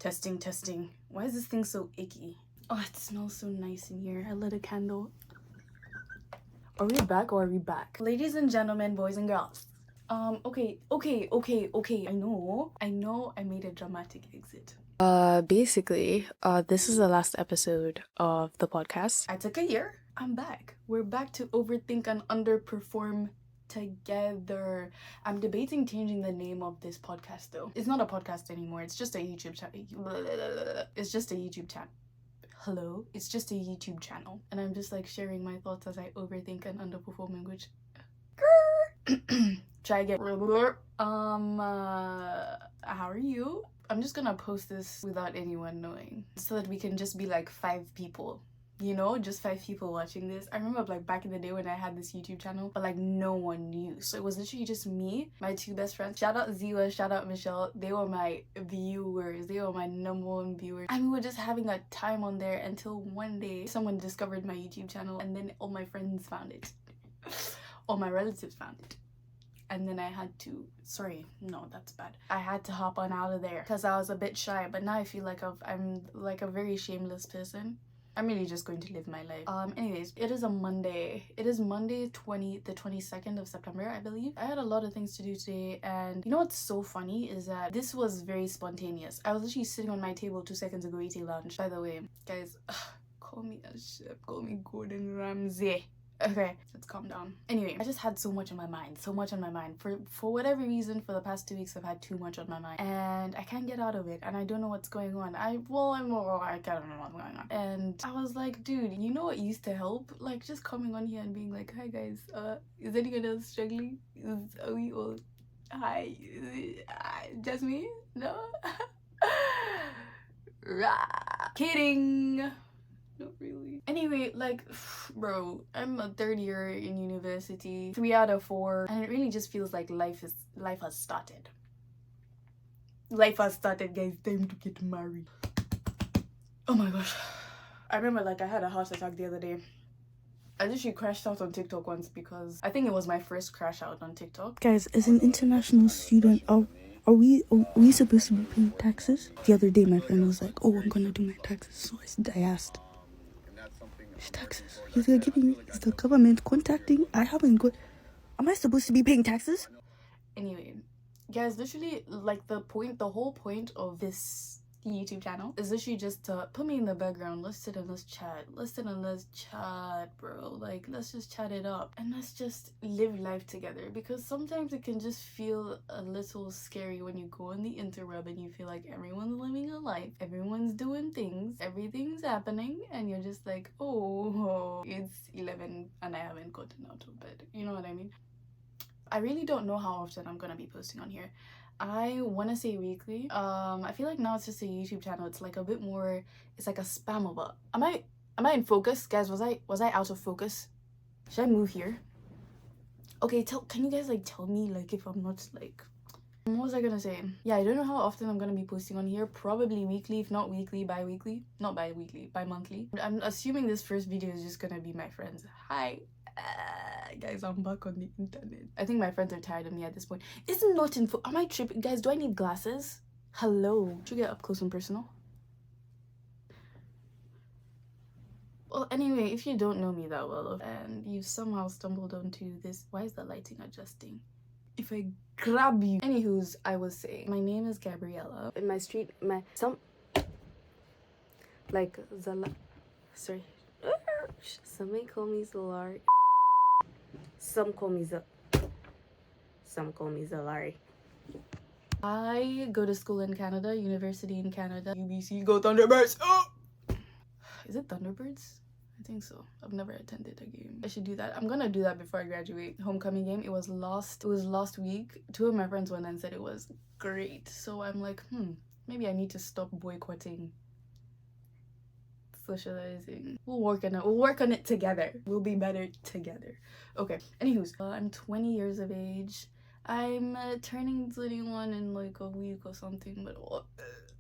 Testing, testing. Why is this thing so icky? Oh, it smells so nice in here. I lit a candle. Are we back or are we back? Ladies and gentlemen, boys and girls. Okay. I know I made a dramatic exit. Basically, this is the last episode of the podcast. I took a year. I'm back. We're back to overthink and underperform together. I'm debating changing the name of this podcast though. It's not a podcast anymore. It's just a YouTube channel. It's just a YouTube channel. Hello? It's just a YouTube channel. And I'm just like sharing my thoughts as I overthink and underperform language. Try again. How are you? I'm just gonna post this without anyone knowing so that we can just be like 5 people. You know, just 5 people watching this. I remember like back in the day when I had this YouTube channel, but like no one knew. So it was literally just me, my 2 best friends. Shout out Ziwa, shout out Michelle. They were my viewers. They were my #1 viewers. And we were just having a time on there until one day someone discovered my YouTube channel and then all my friends found it. All my relatives found it. And then I had to, sorry, no, that's bad. I had to hop on out of there because I was a bit shy. But now I feel like I'm like a very shameless person. I'm really just going to live my life. Anyways, it is a Monday. It is Monday the 22nd of September, I believe. I had a lot of things to do today, and you know what's so funny is that this was very spontaneous. I was literally sitting on my table 2 seconds ago eating lunch. By the way, guys, call me a chef, call me Gordon Ramsay. Okay, let's calm down. Anyway, I just had so much on my mind. For whatever reason, for the past 2 weeks, I've had too much on my mind. And I can't get out of it. And I don't know what's going on. I don't know what's going on. And I was like, dude, you know what used to help? Like, just coming on here and being like, hi guys, is anyone else struggling? Are we all... Hi, just me? No? Kidding. Not really. Anyway, like, bro, I'm a 3rd year in university, 3 out of 4, and it really just feels like life has started. Life has started, guys. Time to get married. Oh my gosh. I remember like I had a heart attack the other day. I literally crashed out on TikTok once because I think it was my first crash out on TikTok. Guys, as an international student, are we supposed to be paying taxes? The other day my friend was like, oh, I'm gonna do my taxes. So I asked, taxes? Is the government contacting? I haven't got... Am I supposed to be paying taxes? Anyway, guys, literally, like the whole point of this YouTube channel is literally just to put me in the background. Let's sit and let's chat. Bro. Like, let's just chat it up and let's just live life together, because sometimes it can just feel a little scary when you go on the interweb and you feel like everyone's living a life, everyone's doing things, everything's happening, and you're just like, oh, it's 11 and I haven't gotten out of bed. You know what I mean? I really don't know how often I'm gonna be posting on here. I want to say weekly. I feel like now it's just a YouTube channel. It's like a bit more, it's like a spam of a... Am I in focus? Guys, was I out of focus? Should I move here? Okay, can you guys like tell me like if I'm not like... What was I gonna say? Yeah, I don't know how often I'm gonna be posting on here. Probably weekly, if not weekly, bi-weekly. Not bi-weekly, bi-monthly. I'm assuming this first video is just gonna be my friends. Hi. Guys, I'm back on the internet. I think my friends are tired of me at this point. It's not am I tripping? Guys, do I need glasses? Hello. Should we get up close and personal? Well, anyway, if you don't know me that well and you somehow stumbled onto this... Why is the lighting adjusting? If I grab you... Anywho's, I was saying, my name is Gabriella. In my street, like, sorry. Somebody call me Zalari. Some call me Zalari. I go to school in Canada, university in Canada. UBC, go Thunderbirds! Oh! Is it Thunderbirds? I think so. I've never attended a game. I should do that. I'm gonna do that before I graduate. Homecoming game. It was last week. 2 of my friends went and said it was great. So I'm like, maybe I need to stop boycotting socializing. We'll work on it together. We'll be better together. Okay, anywho's, I'm 20 years of age. I'm turning 21 in like a week or something, but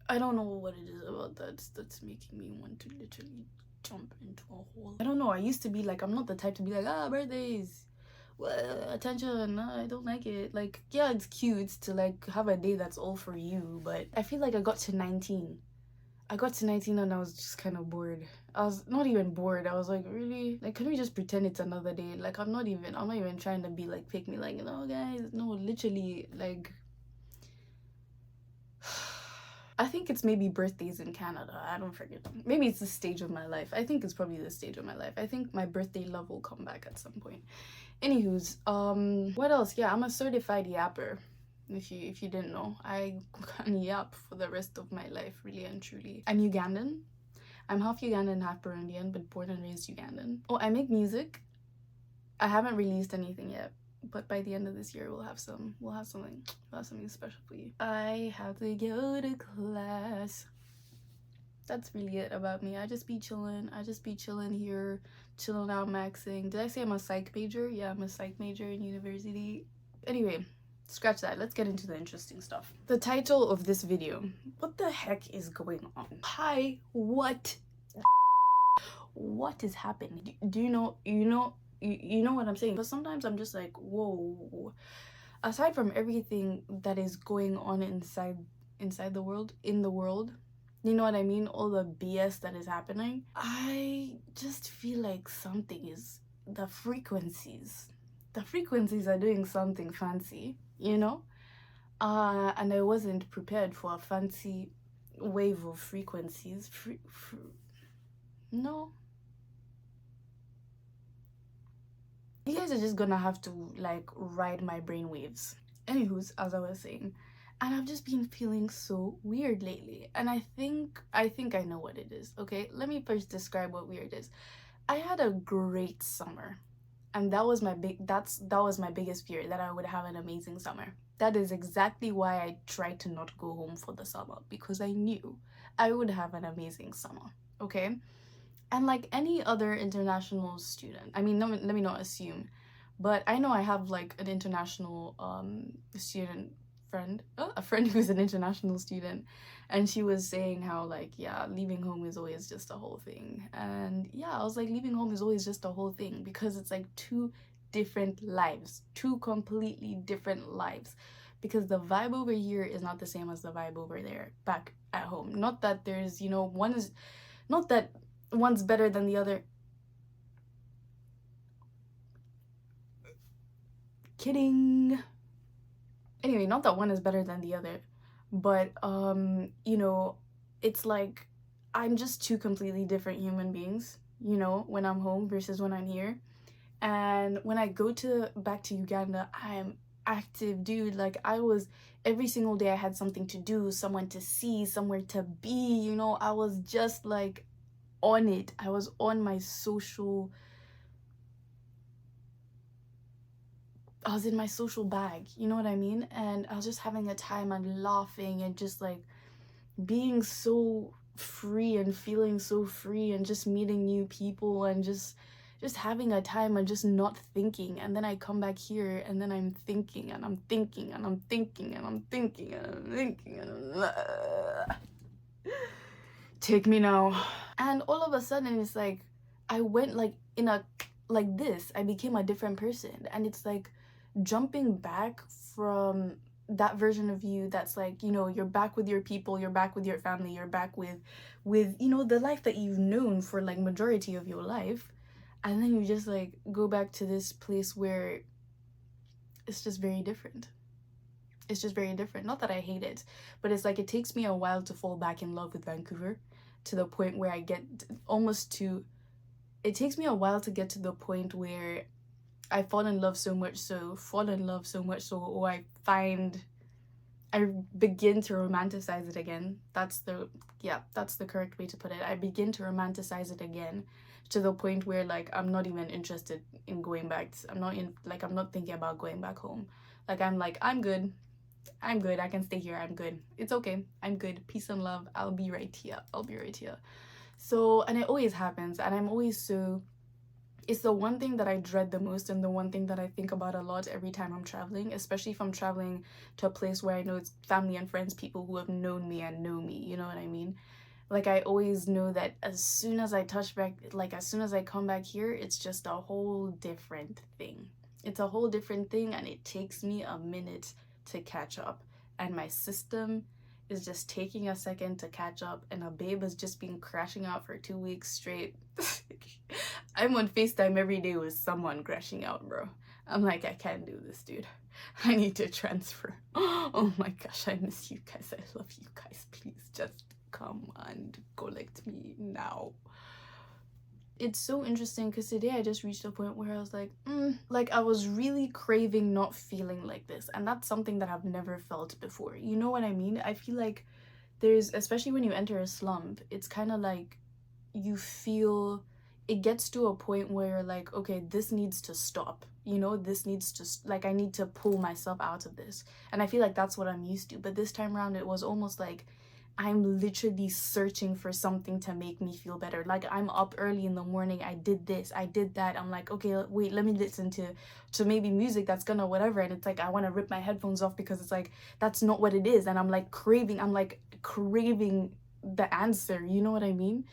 I don't know what it is about that's making me want to literally jump into a hole. I don't know. I used to be like, I'm not the type to be like, birthdays, well, attention, I don't like it. Like, yeah, it's cute to like have a day that's all for you, but I feel like I got to 19 I got to 19 and I was just kind of bored. I was not even bored. I was like, really? Like, can we just pretend it's another day? Like, I'm not even trying to be like, pick me, like, guys, no, literally, like, I think it's maybe birthdays in Canada. I don't forget. Maybe it's the stage of my life. I think it's probably the stage of my life. I think my birthday love will come back at some point. Anywho's, what else? Yeah, I'm a certified yapper. If you didn't know, I can yap for the rest of my life, really and truly. I'm Ugandan. I'm half Ugandan, half Burundian, but born and raised Ugandan. Oh, I make music. I haven't released anything yet, but by the end of this year we'll have something special for you. I have to go to class. That's really it about me. I just be chilling here, chilling out, maxing. Did I say I'm a psych major? Yeah, I'm a psych major in university. Anyway, scratch that. Let's get into the interesting stuff. The title of this video. What the heck is going on? Hi, what is happening? Do you know what I'm saying? But sometimes I'm just like, whoa. Aside from everything that is going on inside the world, in the world, you know what I mean? All the BS that is happening. I just feel like something is, the frequencies are doing something fancy, you know? And I wasn't prepared for a fancy wave of frequencies. No. You guys are just gonna have to like ride my brainwaves. Anywho's, as I was saying, and I've just been feeling so weird lately, and I think I know what it is. Okay, let me first describe what weird is. I had a great summer, and that was my biggest fear, that I would have an amazing summer. That is exactly why I tried to not go home for the summer, because I knew I would have an amazing summer. Okay. And like any other international student, I mean, let me not assume, but I know I have like an international student friend, a friend who's an international student, and she was saying how like, yeah, leaving home is always just a whole thing. And yeah, I was like, leaving home is always just a whole thing, because it's like two different lives, two completely different lives, because the vibe over here is not the same as the vibe over there back at home. Not that there's, not that one's better than the other. Kidding. Anyway, not that one is better than the other, but it's like I'm just two completely different human beings, when I'm home versus when I'm here. And when I go back to Uganda, I'm active, dude. Like, every single day I had something to do, someone to see, somewhere to be, I was just like on it. I was on my social, I was in my social bag, you know what I mean? And I was just having a time and laughing and just like being so free and feeling so free and just meeting new people and just having a time and just not thinking. And then I come back here and then I'm thinking and I'm thinking and I'm thinking and I'm thinking and I'm thinking and take me now. And all of a sudden it's like I went like this. I became a different person, and it's like jumping back from that version of you that's like, you're back with your people, you're back with your family, you're back with the life that you've known for like majority of your life, and then you just like go back to this place where it's just very different. It's just very different. Not that I hate it, but it's like it takes me a while to fall back in love with Vancouver, to the point where I get it takes me a while to get to the point where I fall in love so much so, or I begin to romanticize it again. That's the correct way to put it. I begin to romanticize it again, to the point where like I'm not even interested in going back. I'm not thinking about going back home. Like I'm good. I can stay here. I'm good. It's okay. I'm good. Peace and love. I'll be right here. So, and it always happens, and I'm always so, it's the one thing that I dread the most, and the one thing that I think about a lot every time I'm traveling, especially if I'm traveling to a place where I know it's family and friends, people who have known me and know me, you know what I mean? Like, I always know that as soon as I as soon as I come back here, it's just a whole different thing. It's a whole different thing, and it takes me a minute to catch up. And my system is just taking a second to catch up, and a babe has just been crashing out for 2 weeks straight. I'm on FaceTime every day with someone crashing out, bro. I'm like, I can't do this, dude. I need to transfer. Oh my gosh, I miss you guys. I love you guys. Please just come and collect me now. It's so interesting because today I just reached a point where I was like I was really craving not feeling like this, and that's something that I've never felt before. You know what I mean? I feel like there's, especially when you enter a slump, it's kind of like you feel, it gets to a point where you're like, okay, this needs to stop, you know, this needs to like, I need to pull myself out of this. And I feel like that's what I'm used to, but this time around it was almost like I'm literally searching for something to make me feel better. Like, I'm up early in the morning, I did this, I did that, I'm like, okay, wait, let me listen to maybe music that's gonna whatever, and it's like I want to rip my headphones off because it's like that's not what it is, and I'm like craving the answer, you know what I mean?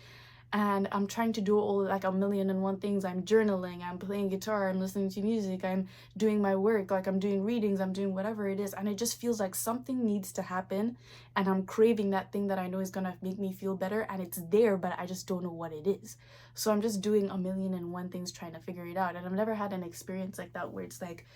And I'm trying to do all like a million and one things. I'm journaling, I'm playing guitar, I'm listening to music, I'm doing my work, like I'm doing readings, I'm doing whatever it is, and it just feels like something needs to happen, and I'm craving that thing that I know is gonna make me feel better, and it's there, but I just don't know what it is. So I'm just doing a million and one things trying to figure it out, and I've never had an experience like that where it's like,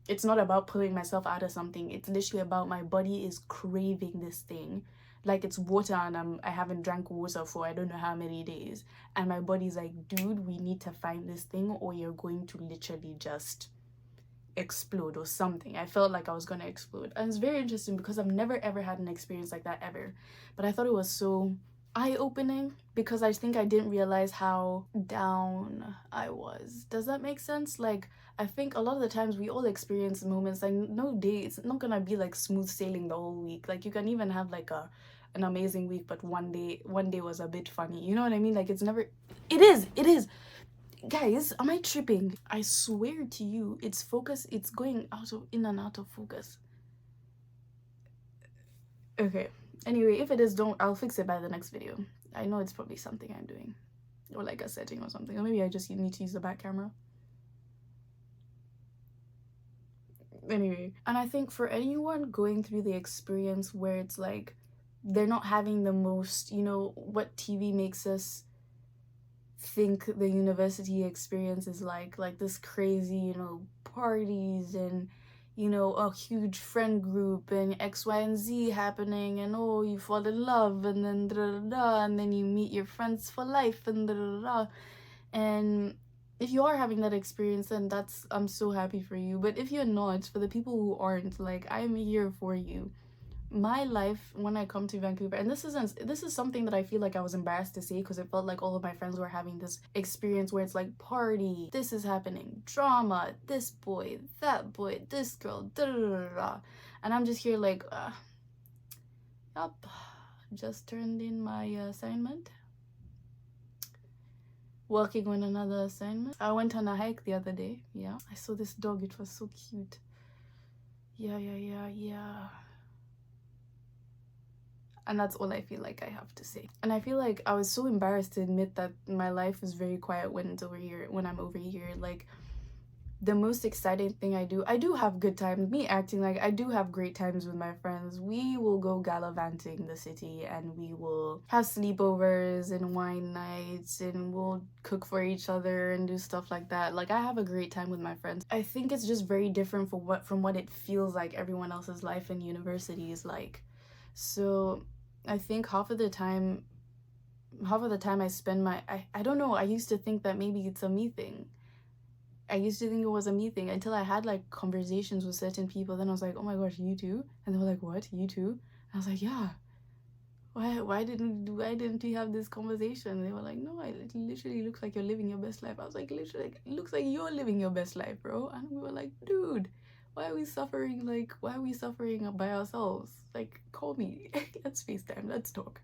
it's not about pulling myself out of something, it's literally about my body is craving this thing. Like, it's water, and I haven't drank water for I don't know how many days, and my body's like, dude, we need to find this thing or you're going to literally just explode or something. I felt like I was gonna explode, and it's very interesting because I've never ever had an experience like that ever, but I thought it was so eye-opening because I think I didn't realize how down I was. Does that make sense? Like, I think a lot of the times we all experience moments, like, no day, it's not gonna be like smooth sailing the whole week. Like, you can even have like an amazing week, but one day was a bit funny, you know what I mean? Like, it's never, it is guys, am I tripping? I swear to you, it's focus, it's going in and out of focus. Okay, anyway, if it is, I'll fix it by the next video. I know it's probably something I'm doing, or like a setting or something, or maybe I just need to use the back camera. Anyway, and I think for anyone going through the experience where it's like they're not having the most, you know, what TV makes us think the university experience is like this crazy, you know, parties and, you know, a huge friend group and X, Y, and Z happening, and oh, you fall in love, and then da da da, and then you meet your friends for life, and da da da. And if you are having that experience, then I'm so happy for you. But if you're not, for the people who aren't, like, I'm here for you. My life when I come to Vancouver, and this is something that I feel like I was embarrassed to say because it felt like all of my friends were having this experience where it's like, party, this is happening, drama, this boy, that boy, this girl, da da da da, and I'm just here like, yup, just turned in my assignment, working on another assignment. I went on a hike the other day. Yeah, I saw this dog, it was so cute. Yeah. And that's all I feel like I have to say. And I feel like I was so embarrassed to admit that my life is very quiet when I'm over here. Like, the most exciting thing I do have good times. Me acting like I do have great times with my friends. We will go gallivanting the city, and we will have sleepovers and wine nights, and we'll cook for each other and do stuff like that. Like, I have a great time with my friends. I think it's just very different from what it feels like everyone else's life in university is like. So I think half of the time I spend I don't know, I used to think that maybe it's a me thing. I used to think it was a me thing until I had like conversations with certain people. Then I was like, oh my gosh, you too? And they were like, what, you too? And I was like, yeah. Why didn't we have this conversation? And they were like, no, it literally looks like you're living your best life. I was like, literally, it looks like you're living your best life, bro. And we were like, dude, why are we suffering by ourselves? Like, call me. Let's FaceTime, let's talk.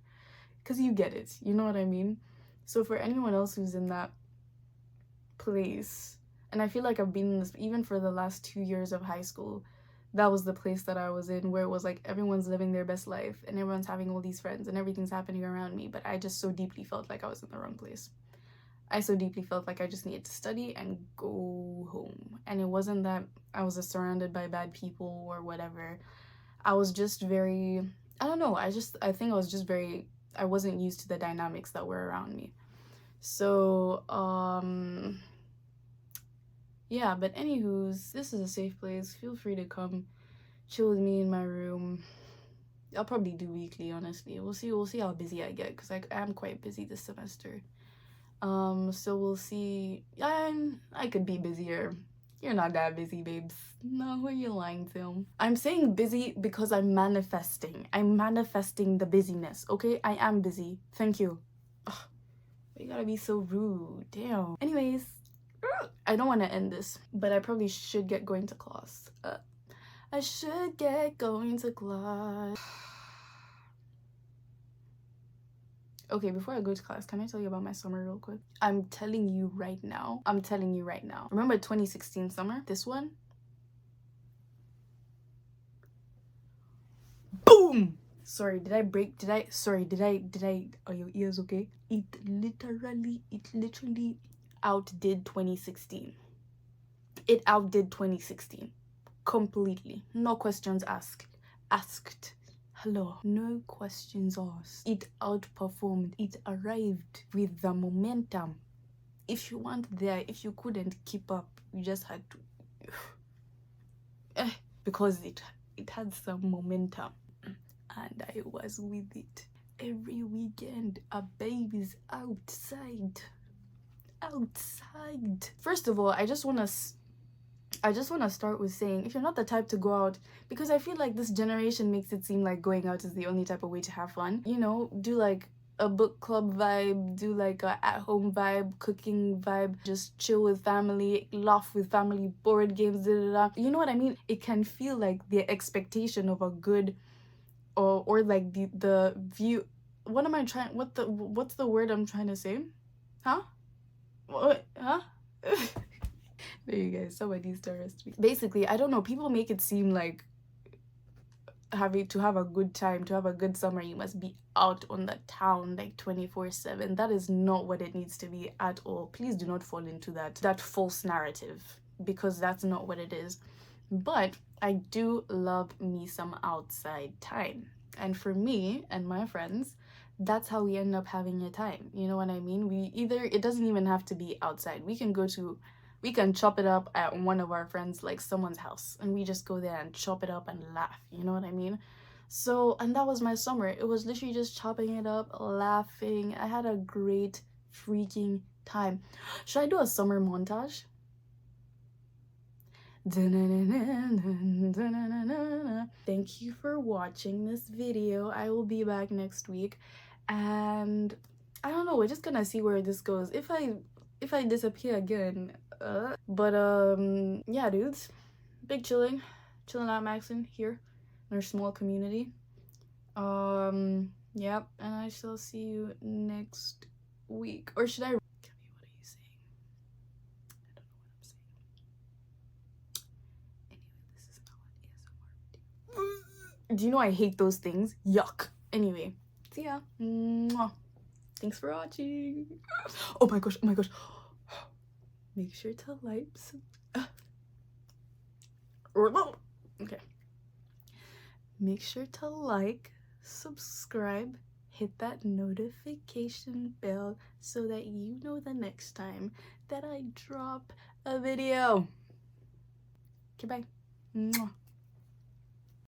Because you get it, you know what I mean? So for anyone else who's in that place, and I feel like I've been in this even for the last 2 years of high school, that was the place that I was in, where it was like everyone's living their best life and everyone's having all these friends and everything's happening around me, but I just so deeply felt like I was in the wrong place. I so deeply felt like I just needed to study and go home. And it wasn't that I was surrounded by bad people or whatever. I was just very I don't know, I think I wasn't used to the dynamics that were around me. So yeah, but anywho's, this is a safe place. Feel free to come chill with me in my room. I'll probably do weekly, honestly. We'll see how busy I get, because I am quite busy this semester. So we'll see. I could be busier. You're not that busy, babes. No, who are you lying to? I'm saying busy because I'm manifesting the busyness, okay? I am busy. Thank you. Ugh, you gotta be so rude. Damn. Anyways, I don't want to end this, but I probably should get going to class. I should get going to class. Okay, before I go to class, can I tell you about my summer real quick? I'm telling you right now. Remember 2016 summer? This one? Boom! Sorry, did I are your ears okay? It literally outdid 2016. It outdid 2016. Completely. No questions asked. Hello, no questions asked. It outperformed. It arrived with the momentum. If you weren't there, if you couldn't keep up, you just had to. Because it had some momentum. And I was with it. Every weekend, a baby's outside. First of all, I just want to start with saying, if you're not the type to go out, because I feel like this generation makes it seem like going out is the only type of way to have fun, you know, do like a book club vibe, do like a at-home vibe, cooking vibe, just chill with family, laugh with family, board games, you know what I mean? It can feel like the expectation of a good or like the view. What's the word I'm trying to say? Huh? What? Huh? There you guys, somebody needs to arrest me. Basically, I don't know, people make it seem like to have a good time, to have a good summer, you must be out on the town like 24/7. That is not what it needs to be at all. Please do not fall into that false narrative, because that's not what it is. But I do love me some outside time, and for me and my friends, that's how we end up having a time. You know what I mean? It doesn't even have to be outside. We can chop it up at one of our friends, like someone's house, and we just go there and chop it up and laugh. You know what I mean? So, and that was my summer. It was literally just chopping it up, laughing. I had a great freaking time. Should I do a summer montage? Thank you for watching this video. I will be back next week, and I don't know, we're just gonna see where this goes. If I disappear again, but yeah, dudes, big chilling out Maxon here in our small community. Yep, and I shall see you next week. Or should I? What are you saying? I don't know what I'm saying. Anyway, this is not an ASMR video. Do you know I hate those things? Yuck. Anyway, see ya. Mwah. Thanks for watching. Oh my gosh. Make sure to like. Okay. Make sure to like, subscribe, hit that notification bell so that you know the next time that I drop a video. Okay, bye. Mwah.